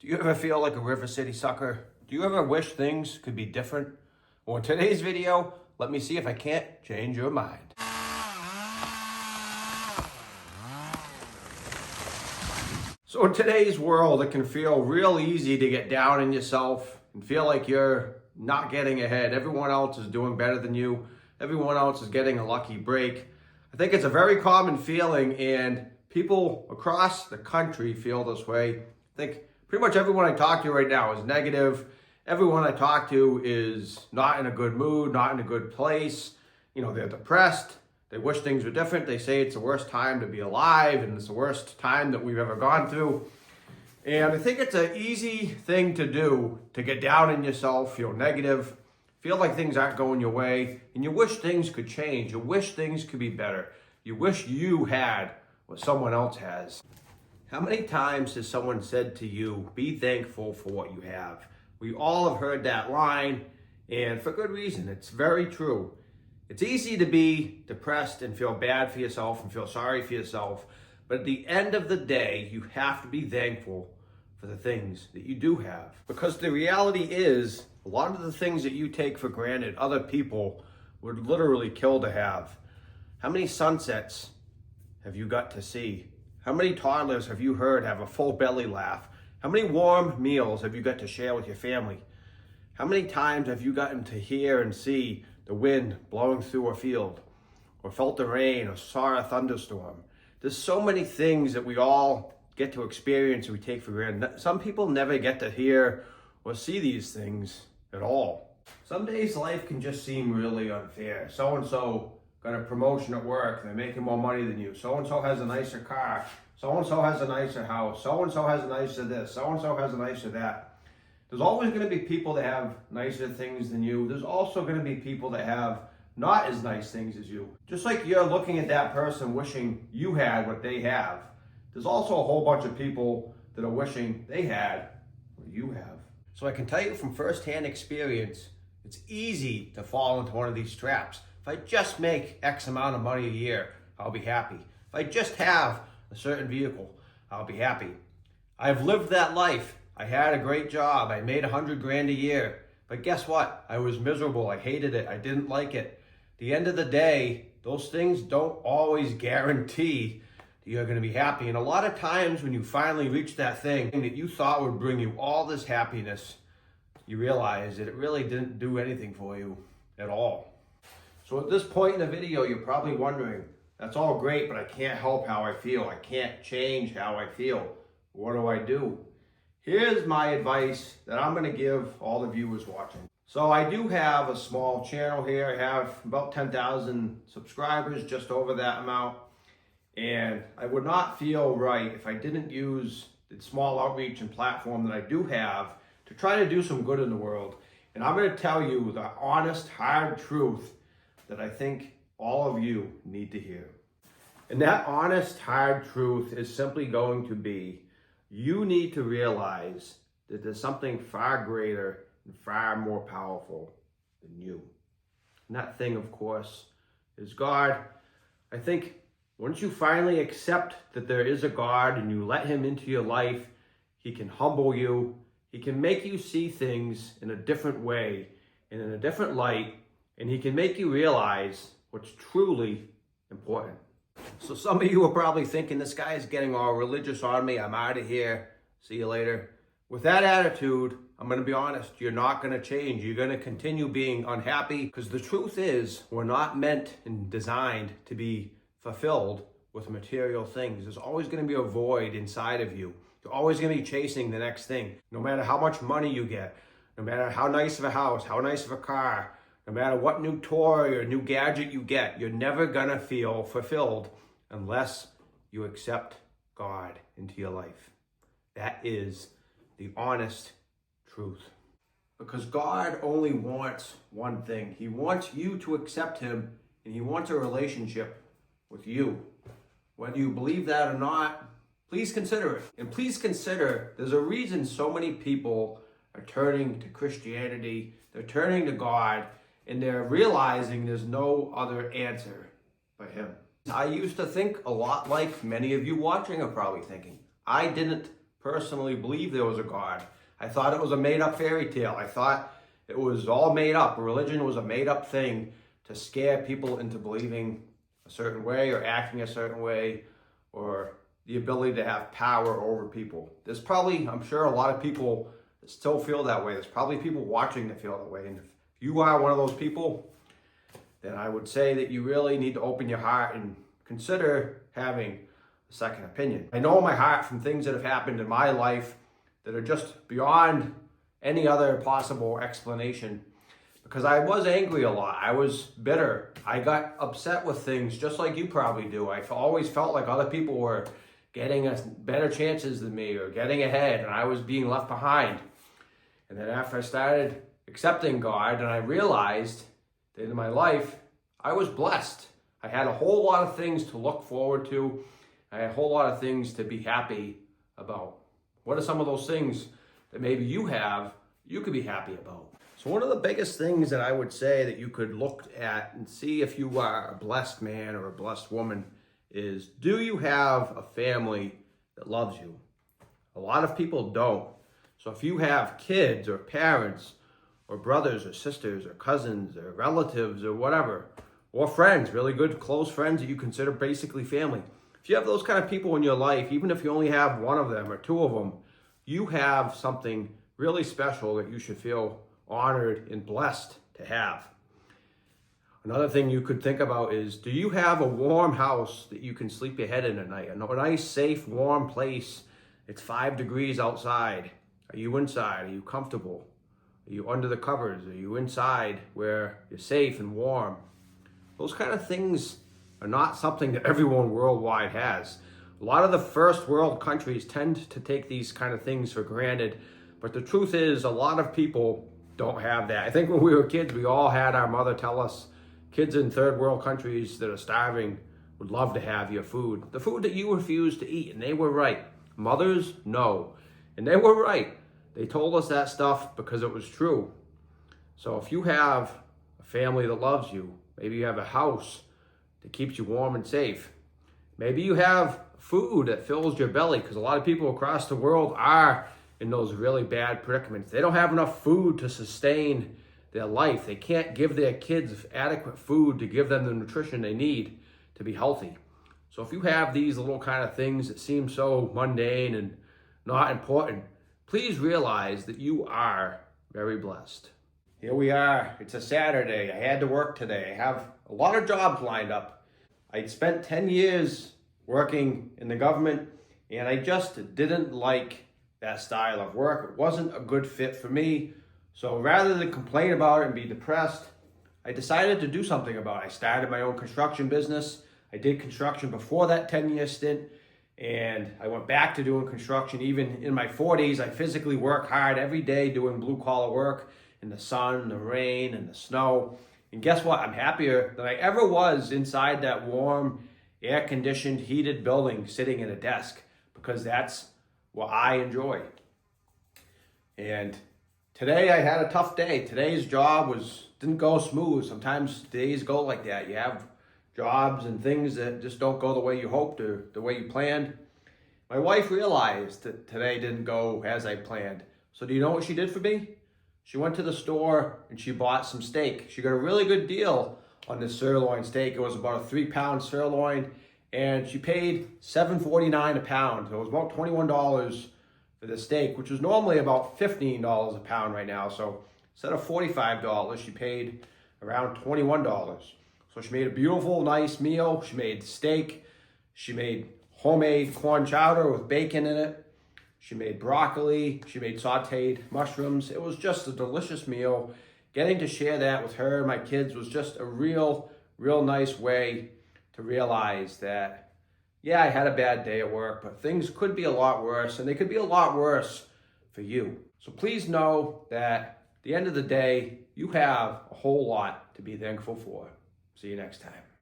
Do you ever feel like a River City sucker? Do you ever wish things could be different? Well, in today's video, let me see if I can't change your mind. So in today's world, it can feel real easy to get down on yourself and feel like you're not getting ahead. Everyone else is doing better than you. Everyone else is getting a lucky break. I think it's a very common feeling, and people across the country feel this way. I think pretty much everyone I talk to right now is negative. Everyone I talk to is not in a good mood, not in a good place. You know, they're depressed. They wish things were different. They say it's the worst time to be alive and it's the worst time that we've ever gone through. And I think it's an easy thing to do to get down on yourself, feel negative, feel like things aren't going your way, and you wish things could change. You wish things could be better. You wish you had what someone else has. How many times has someone said to you, be thankful for what you have? We all have heard that line, and for good reason. It's very true. It's easy to be depressed and feel bad for yourself and feel sorry for yourself, but at the end of the day, you have to be thankful for the things that you do have. Because the reality is, a lot of the things that you take for granted, other people would literally kill to have. How many sunsets have you got to see? How many toddlers have you heard have a full belly laugh? How many warm meals have you got to share with your family? How many times have you gotten to hear and see the wind blowing through a field, or felt the rain, or saw a thunderstorm? There's so many things that we all get to experience and we take for granted. Some people never get to hear or see these things at all. Some days life can just seem really unfair. So-and-so got a promotion at work, they're making more money than you. So-and-so has a nicer car. So-and-so has a nicer house. So-and-so has a nicer this. So-and-so has a nicer that. There's always going to be people that have nicer things than you. There's also going to be people that have not as nice things as you. Just like you're looking at that person wishing you had what they have, there's also a whole bunch of people that are wishing they had what you have. So I can tell you from firsthand experience, it's easy to fall into one of these traps. If I just make X amount of money a year, I'll be happy. If I just have a certain vehicle, I'll be happy. I've lived that life. I had a great job. I made 100 grand a year. But guess what? I was miserable. I hated it. I didn't like it. At the end of the day, those things don't always guarantee that you're going to be happy. And a lot of times when you finally reach that thing that you thought would bring you all this happiness, you realize that it really didn't do anything for you at all. So at this point in the video, you're probably wondering, that's all great, but I can't help how I feel. I can't change how I feel. What do I do? Here's my advice that I'm going to give all the viewers watching. So I do have a small channel here. I have about 10,000 subscribers, just over that amount. And I would not feel right if I didn't use the small outreach and platform that I do have to try to do some good in the world. And I'm going to tell you the honest, hard truth that I think all of you need to hear. And that honest, hard truth is simply going to be, you need to realize that there's something far greater and far more powerful than you. And that thing, of course, is God. I think once you finally accept that there is a God and you let him into your life, he can humble you. He can make you see things in a different way and in a different light. And he can make you realize what's truly important. So some of you are probably thinking, this guy is getting all religious on me. I'm out of here. See you later. With that attitude, I'm going to be honest, you're not going to change. You're going to continue being unhappy, because the truth is we're not meant and designed to be fulfilled with material things. There's always going to be a void inside of you. You're always going to be chasing the next thing. No matter how much money you get, no matter how nice of a house, how nice of a car, no matter what new toy or new gadget you get, you're never going to feel fulfilled unless you accept God into your life. That is the honest truth. Because God only wants one thing. He wants you to accept him, and he wants a relationship with you. Whether you believe that or not, please consider it. And please consider, there's a reason so many people are turning to Christianity, they're turning to God, and they're realizing there's no other answer but him. I used to think a lot like many of you watching are probably thinking. I didn't personally believe there was a God. I thought it was a made-up fairy tale. I thought it was all made up. Religion was a made-up thing to scare people into believing a certain way or acting a certain way, or the ability to have power over people. There's probably, I'm sure, a lot of people that still feel that way. There's probably people watching that feel that way. And if you are one of those people, then I would say that you really need to open your heart and consider having a second opinion. I know in my heart from things that have happened in my life that are just beyond any other possible explanation, because I was angry a lot. I was bitter. I got upset with things just like you probably do. I always felt like other people were getting better chances than me or getting ahead, and I was being left behind. And then after I started accepting God, and I realized that in my life, I was blessed. I had a whole lot of things to look forward to. I had a whole lot of things to be happy about. What are some of those things that maybe you could be happy about? So one of the biggest things that I would say that you could look at and see if you are a blessed man or a blessed woman is, do you have a family that loves you? A lot of people don't. So if you have kids or parents or brothers or sisters or cousins or relatives or whatever, or friends, really good close friends that you consider basically family, if you have those kind of people in your life, even if you only have one of them or two of them, you have something really special that you should feel honored and blessed to have. Another thing you could think about is, do you have a warm house that you can sleep your head in at night? A nice, safe, warm place. It's 5 degrees outside. Are you inside? Are you comfortable? Are you under the covers? Are you inside where you're safe and warm? Those kind of things are not something that everyone worldwide has. A lot of the first world countries tend to take these kind of things for granted, but the truth is a lot of people don't have that. I think when we were kids, we all had our mother tell us, kids in third world countries that are starving would love to have your food. The food that you refused to eat, and they were right. Mothers, no. And they were right. They told us that stuff because it was true. So if you have a family that loves you, maybe you have a house that keeps you warm and safe. Maybe you have food that fills your belly, because a lot of people across the world are in those really bad predicaments. They don't have enough food to sustain their life. They can't give their kids adequate food to give them the nutrition they need to be healthy. So if you have these little kind of things that seem so mundane and not important, please realize that you are very blessed. Here we are. It's a Saturday. I had to work today. I have a lot of jobs lined up. I spent 10 years working in the government, and I just didn't like that style of work. It wasn't a good fit for me. So rather than complain about it and be depressed, I decided to do something about it. I started my own construction business. I did construction before that 10-year stint, and I went back to doing construction. Even in my 40s, I physically work hard every day doing blue-collar work in the sun, the rain, and the snow. And guess what? I'm happier than I ever was inside that warm, air-conditioned, heated building sitting at a desk, because that's what I enjoy. And today I had a tough day. Today's job didn't go smooth. Sometimes days go like that. You have jobs and things that just don't go the way you hoped or the way you planned. My wife realized that today didn't go as I planned. So do you know what she did for me? She went to the store and she bought some steak. She got a really good deal on this sirloin steak. It was about a 3-pound sirloin, and she paid $7.49 a pound. So it was about $21 for the steak, which was normally about $15 a pound right now. So instead of $45, she paid around $21. So she made a beautiful, nice meal. She made steak. She made homemade corn chowder with bacon in it. She made broccoli. She made sauteed mushrooms. It was just a delicious meal. Getting to share that with her and my kids was just a real nice way to realize that, yeah, I had a bad day at work, but things could be a lot worse, and they could be a lot worse for you. So please know that at the end of the day, you have a whole lot to be thankful for. See you next time.